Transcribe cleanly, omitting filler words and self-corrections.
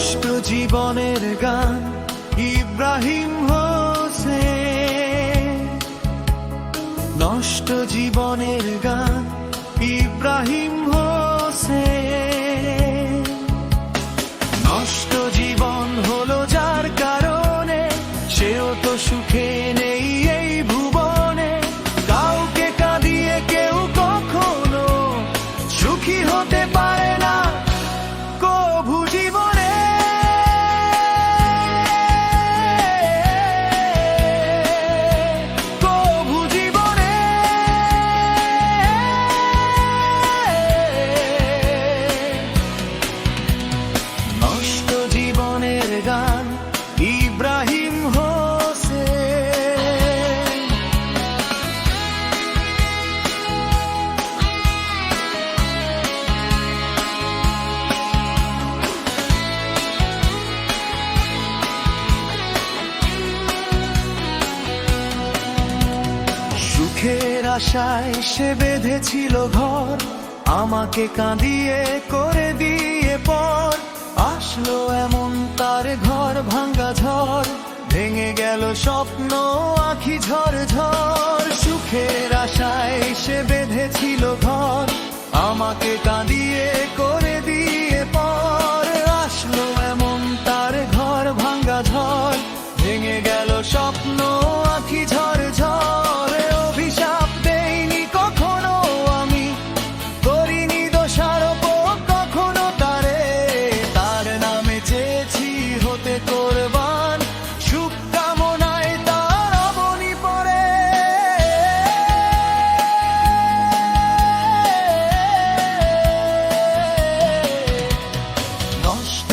নষ্ট জীবনের গান ইব্রাহিম হোসেন। নষ্ট জীবনের গান ইব্রাহিম হোসেন। নষ্ট জীবন হলো যার কারণে, সেও তো সুখে নেই এই ভুবনে। কাউকে কাঁদিয়ে কেউ কখনো সুখী হতে পারে না কভু জীবনে। কভু জীবনে নষ্ট জীবনের গান ইব্রাহিম হোসেন। সুখের আশায় সে বেঁধেছিল ঘর, আমাকে কাঁদিয়ে করে দিয়ে পর। আসলো এমন তার ঘর ভাঙ্গা ঝড়, ভেঙে গেল স্বপ্ন আঁখি ঝড় ঝড়। সুখের আশায় সে বেঁধেছিল ঘর, আমাকে কাঁদিয়ে করে দিয়ে পর। আসলো এমন তার ঘর ভাঙ্গা ঝড়, ভেঙে গেল স্বপ্ন আঁখি ঝড় ঝড়। অভিশাপ দেইনি কখনো আমি, করিনি দোষারোপ কখনো তারে। তার নামে চেয়েছি হতে কোরবান, সুখ কামনায় তার অবনি পড়ে। নষ্ট